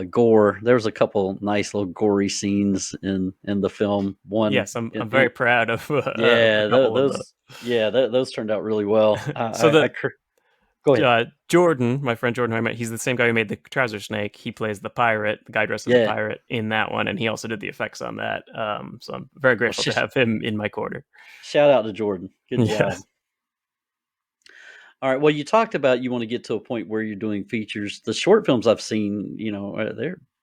gore, there was a couple nice little gory scenes in the film. One, Yes, I'm in very proud of a yeah, couple of the. those turned out really well. So Go ahead. Jordan, my friend Jordan, who I met, he's the same guy who made the Trouser Snake. He plays the pirate, the guy dressed as a Yeah. pirate in that one, and he also did the effects on that. So I'm very Well, grateful to have him in my quarter. shout out to Jordan. Good job. Yes. All right. Well, you talked about you want to get to a point where you're doing features. The short films I've seen,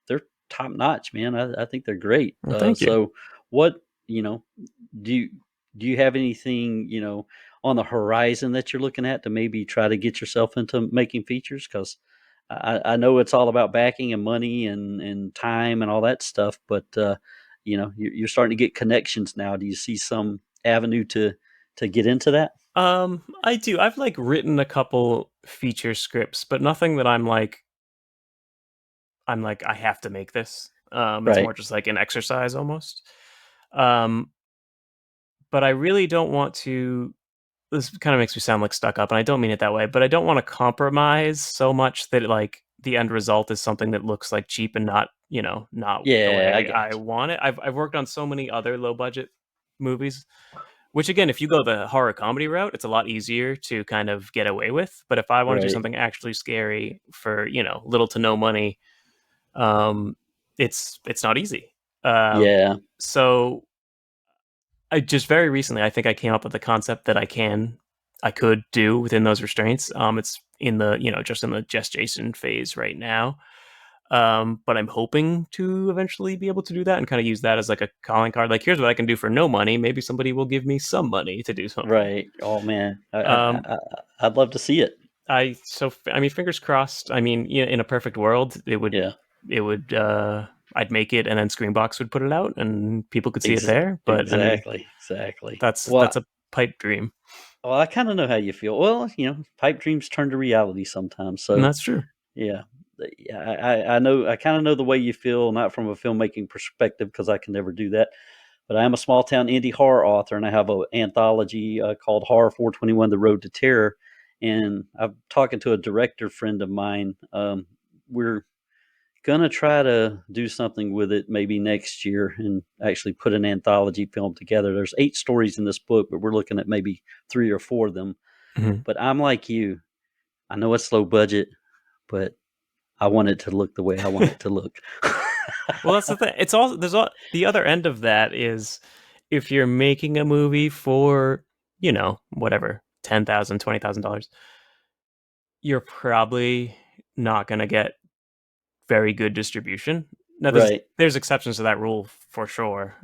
they're top notch, man. I think they're great. Well, thank you. So, what do you do you have anything on the horizon that you're looking at to maybe try to get yourself into making features? Because I know it's all about backing and money and time and all that stuff, but you're starting to get connections now. Do you see some avenue to get into that? I do. I've like written a couple feature scripts, but nothing that I'm like I have to make this. It's Right. more just like an exercise almost. Um, but I really don't want to. This kind of makes me sound like stuck up, and I don't mean it that way. But I don't want to compromise so much that like the end result is something that looks like cheap and not the Yeah, I way I got you. want it. I've worked on so many other low budget movies, which again, if you go the horror comedy route, it's a lot easier to kind of get away with. But if I want to do Right. something actually scary for little to no money, um, it's not easy. Uh, Yeah. so I just very recently, I think I came up with the concept that I could do within those restraints. It's in the just in the gestation phase right now. But I'm hoping to eventually be able to do that and kind of use that as like a calling card. Like, here's what I can do for no money. Maybe somebody will give me some money to do something. Right. Oh man, Um, I'd love to see it. I mean, fingers crossed. I mean, in a perfect world, Yeah. I'd make it, and then Screambox would put it out, and people could see it there. But I mean, Exactly. that's a pipe dream. Well, I kind of know how you feel. Well, pipe dreams turn to reality sometimes. And So that's true. yeah, I know. I kind of know the way you feel, not from a filmmaking perspective because I can never do that. But I am a small town indie horror author, and I have an anthology called Horror 421: The Road to Terror. And I'm talking to a director friend of mine. We're gonna try to do something with it maybe next year and actually put an anthology film together. There's 8 stories in this book, but we're looking at maybe 3 or 4 of them. Mm-hmm. But I'm like you. I know it's low budget, but I want it to look the way I want it to look. Well, that's the thing. It's also the other end of that is if you're making a movie for whatever $10,000, $20,000, you're probably not going to get very good distribution. Now, Right. there's exceptions to that rule for sure.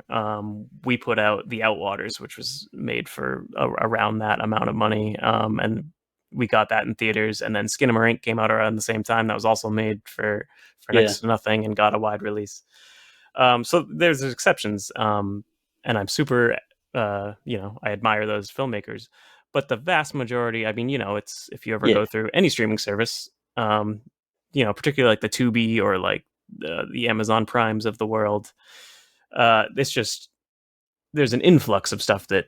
We put out The Outwaters, which was made for around that amount of money, and we got that in theaters. And then Skinamarink came out around the same time. That was also made for next to nothing and got a wide release. So there's exceptions, and I'm super, I admire those filmmakers. But the vast majority, I mean, it's if you ever go through any streaming service, particularly like the Tubi or like the Amazon Primes of the world, it's just there's an influx of stuff that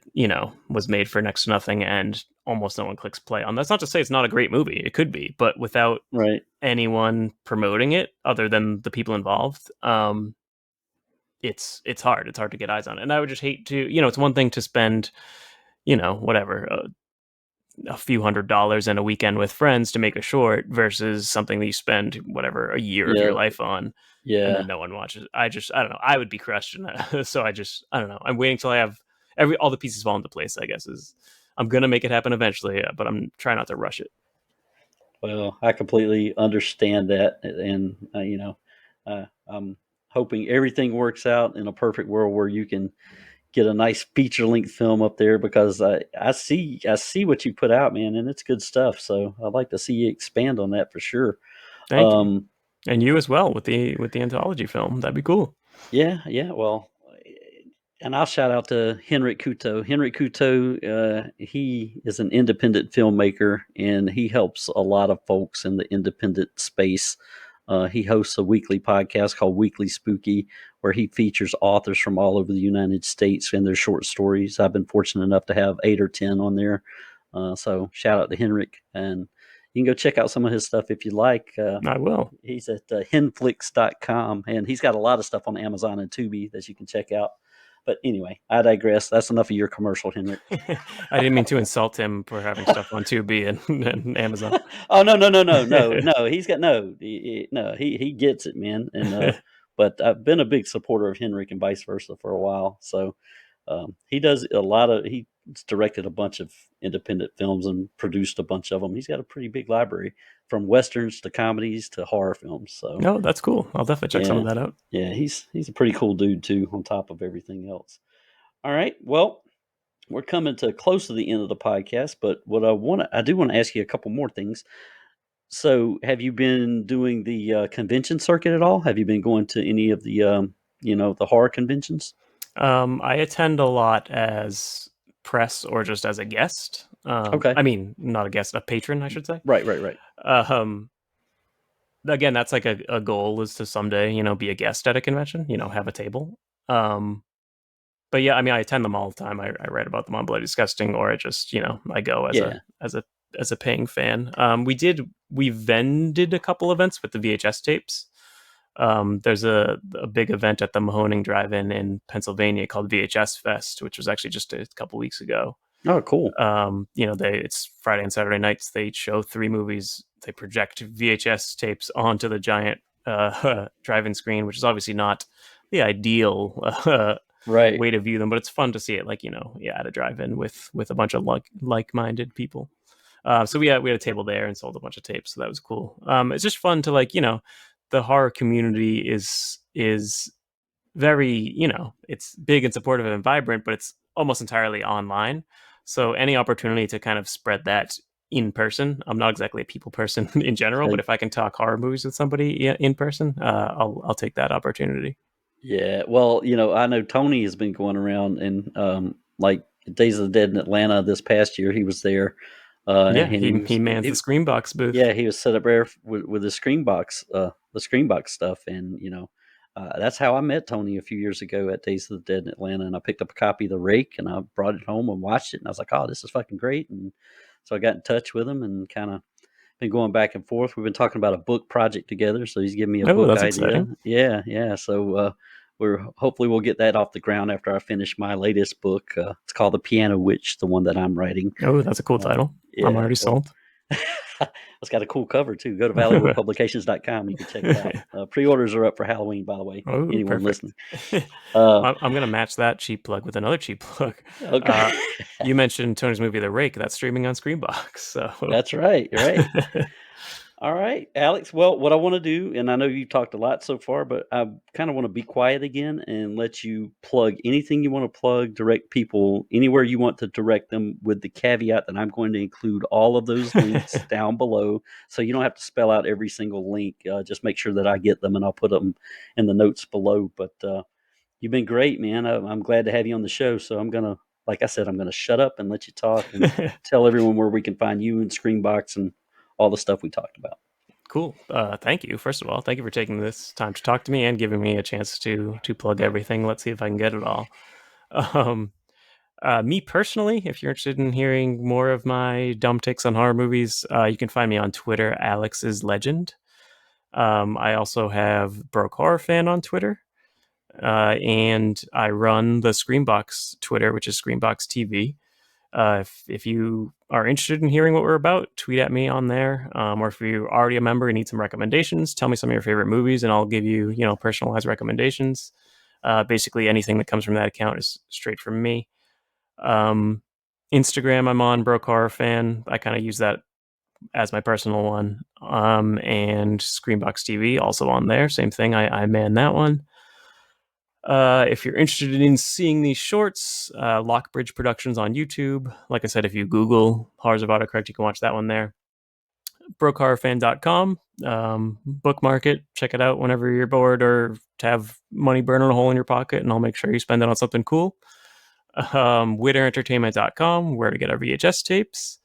was made for next to nothing, and almost no one clicks play on. That's not to say it's not a great movie; it could be, but without anyone promoting it other than the people involved, it's hard. It's hard to get eyes on it. And I would just hate to, it's one thing to spend, whatever. A few $100s in a weekend with friends to make a short versus something that you spend whatever a year of your life on, and then no one watches. I don't know. I would be crushed. So I don't know. I'm waiting till I have all the pieces fall into place. I guess I'm gonna make it happen eventually, but I'm trying not to rush it. Well, I completely understand that, and I'm hoping everything works out in a perfect world where you can get a nice feature length film up there, because I see what you put out, man, and it's good stuff. So I'd like to see you expand on that for sure. Thank you. And you as well with the anthology film. That'd be cool. Yeah. Well, and I'll shout out to Henrik Kuto. Henrik Kuto, he is an independent filmmaker, and he helps a lot of folks in the independent space. He hosts a weekly podcast called Weekly Spooky, where he features authors from all over the United States and their short stories. I've been fortunate enough to have 8 or 10 on there. So shout out to Henrik, and you can go check out some of his stuff if you like. I will. He's at henflix.com, and he's got a lot of stuff on Amazon and Tubi that you can check out. But anyway, I digress. That's enough of your commercial, Henrik. I didn't mean to insult him for having stuff on Tubi and Amazon. Oh, no. He's got he gets it, man. And but I've been a big supporter of Henrik and vice versa for a while. So he does he's directed a bunch of independent films and produced a bunch of them. He's got a pretty big library, from westerns to comedies to horror films. So no, that's cool. I'll definitely check some of that out. Yeah, he's a pretty cool dude too, on top of everything else. All right, well, we're coming to close to the end of the podcast, but I do want to ask you a couple more things. So, have you been doing the convention circuit at all? Have you been going to any of the the horror conventions? I attend a lot as press or just as a guest. Okay. I mean, not a guest, a patron, I should say. Right. Again, that's like a goal, is to someday, be a guest at a convention, have a table. But yeah, I mean, I attend them all the time. I write about them on Bloody Disgusting, or I just, I go as a paying fan. We vended a couple events with the VHS tapes. There's a big event at the Mahoning Drive-In in Pennsylvania called VHS Fest, which was actually just a couple weeks ago. Oh, cool. It's Friday and Saturday nights. They show 3 movies. They project VHS tapes onto the giant drive-in screen, which is obviously not the ideal right. way to view them, but it's fun to see it like, at a drive-in with a bunch of like-minded people. So we had a table there and sold a bunch of tapes, so that was cool. It's just fun to like, the horror community is very, it's big and supportive and vibrant, but it's almost entirely online. So any opportunity to kind of spread that in person, I'm not exactly a people person in general, but if I can talk horror movies with somebody in person, I'll take that opportunity. Yeah, well, I know Tony has been going around and like Days of the Dead in Atlanta this past year. He was there, Yeah, and he mans the Screambox booth. yeah, he was set up there with the Screambox stuff, and that's how I met Tony a few years ago at Days of the Dead in Atlanta, and I picked up a copy of The Rake and I brought it home and watched it, and I was like, oh, this is fucking great, and so I got in touch with him and kind of been going back and forth. We've been talking about a book project together, so he's giving me a Oh, book that's idea. exciting. Yeah. So we'll get that off the ground after I finish my latest book. It's called The Piano Witch, the one that I'm writing. Oh, that's a cool title. I'm Yeah, already well, sold. it's got a cool cover too. Go to valleywoodpublications.com. You can check it out. Pre-orders are up for Halloween, by the way. Oh, Anyone perfect. listening? Uh, I'm going to match that cheap plug with another cheap plug. okay, You mentioned Tony's movie The Rake. That's streaming on Screambox. So that's right. Right. All right, Alex. Well, what I want to do, and I know you've talked a lot so far, but I kind of want to be quiet again and let you plug anything you want to plug, direct people anywhere you want to direct them, with the caveat that I'm going to include all of those links down below. So you don't have to spell out every single link. Just make sure that I get them and I'll put them in the notes below. But you've been great, man. I'm glad to have you on the show. So like I said, I'm going to shut up and let you talk and tell everyone where we can find you and Screenbox and all the stuff we talked about. Cool. Thank you. First of all, thank you for taking this time to talk to me and giving me a chance to plug everything. Let's see if I can get it all. Um, Me personally, if you're interested in hearing more of my dumb takes on horror movies, you can find me on Twitter, Alex's Legend. I also have BroCar Fan on Twitter, and I run the Screambox Twitter, which is Screambox TV. If you are interested in hearing what we're about, tweet at me on there. Or if you're already a member and need some recommendations, tell me some of your favorite movies, and I'll give you, personalized recommendations. Basically, anything that comes from that account is straight from me. Instagram, I'm on BroCar Fan. I kind of use that as my personal one. And Screambox TV also on there. Same thing. I man that one. If you're interested in seeing these shorts, Lockbridge Productions on YouTube. Like I said, if you Google Horrors of Autocorrect, you can watch that one there. BroCarFan.com. Bookmark it. Check it out whenever you're bored or to have money burning a hole in your pocket, and I'll make sure you spend it on something cool. WitterEntertainment.com, where to get our VHS tapes.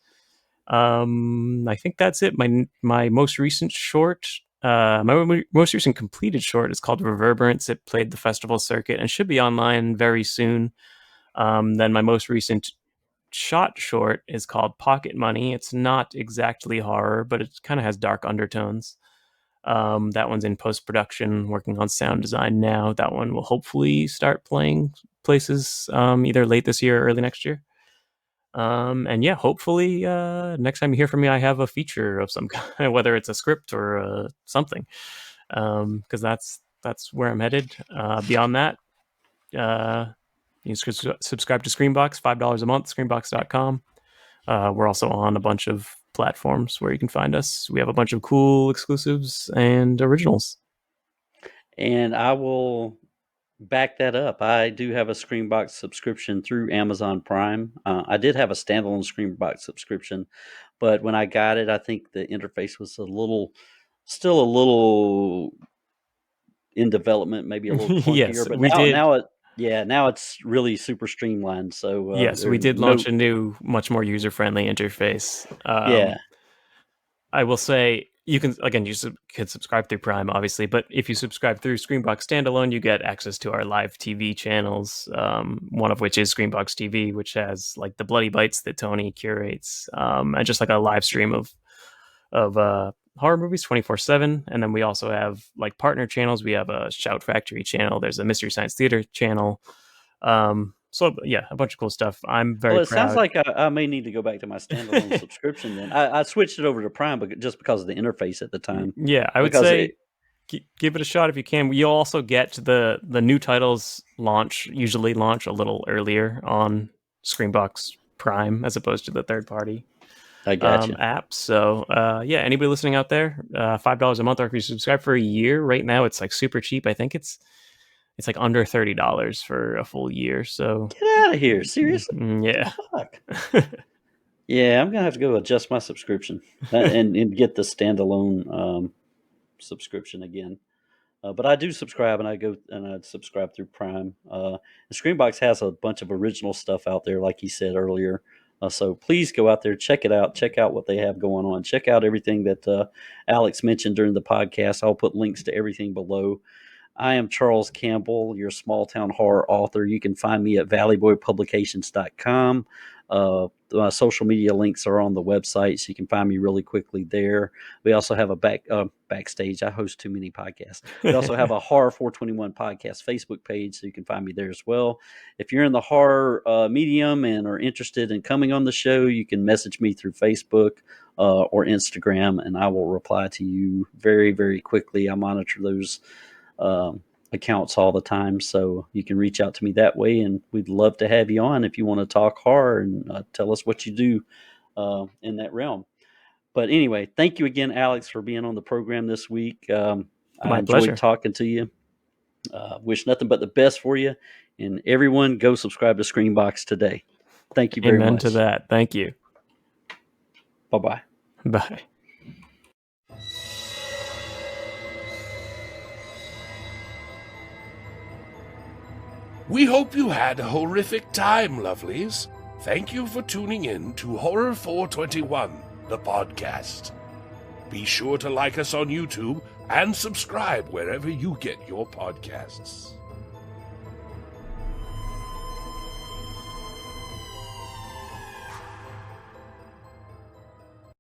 I think that's it. My most recent short, my most recent completed short is called Reverberance. It played the festival circuit and should be online very soon. Then my most recent shot short is called Pocket Money. It's not exactly horror, but it kind of has dark undertones. That one's in post-production, working on sound design now. That one will hopefully start playing places either late this year or early next year. And yeah, hopefully next time you hear from me, I have a feature of some kind, whether it's a script or something, because that's where I'm headed. Beyond that, you can subscribe to Screambox, $5 a month, screambox.com. We're also on a bunch of platforms where you can find us. We have a bunch of cool exclusives and originals. And I will back that up. I do have a Screenbox subscription through Amazon Prime. I did have a standalone Screenbox subscription, but when I got it, I think the interface was still a little in development, maybe a little Yes, clunkier. But we did. now it's really super streamlined. So Yes, we there's did no, launch a new, much more user-friendly interface. yeah. I will say you can can subscribe through Prime, obviously, but if you subscribe through Screenbox standalone, you get access to our live TV channels. One of which is Screenbox TV, which has like the Bloody Bites that Tony curates, and just like a live stream of horror movies 24/7. And then we also have like partner channels. We have a Shout Factory channel. There's a Mystery Science Theater channel. So yeah, a bunch of cool stuff. I'm Well, very it sounds proud. like I may need to go back to my standalone subscription then. I switched it over to Prime just because of the interface at the time. Yeah, I would Because say give it a shot if you can. You'll also get the new titles usually launch a little earlier on Screambox Prime as opposed to the third party I got you. app. So yeah, anybody listening out there, $5 a month, or if you subscribe for a year, right now it's like super cheap. I think it's like under $30 for a full year. So Get out of here! Seriously? yeah. Fuck. Yeah, I'm gonna have to go adjust my subscription and get the standalone subscription again. But I do subscribe, and I subscribe through Prime. And Screenbox has a bunch of original stuff out there, like you said earlier. So please go out there, check it out. Check out what they have going on. Check out everything that Alex mentioned during the podcast. I'll put links to everything below. I am Charles Campbell, your small town horror author. You can find me at valleyboypublications.com. My social media links are on the website, so you can find me really quickly there. We also have a backstage. I host too many podcasts. We also have a Horror 421 podcast Facebook page, so you can find me there as well. If you're in the horror medium and are interested in coming on the show, you can message me through Facebook or Instagram, and I will reply to you very, very quickly. I monitor those accounts all the time, so you can reach out to me that way, and we'd love to have you on if you want to talk horror and tell us what you do in that realm. But anyway, thank you again, Alex, for being on the program this week. I enjoyed pleasure. talking to you. Wish nothing but the best for you, and everyone go subscribe to Screenbox today. Thank you very much. Amen to that. Thank you. Bye-bye. Bye. We hope you had a horrific time, lovelies. Thank you for tuning in to Horror 421, the podcast. Be sure to like us on YouTube and subscribe wherever you get your podcasts.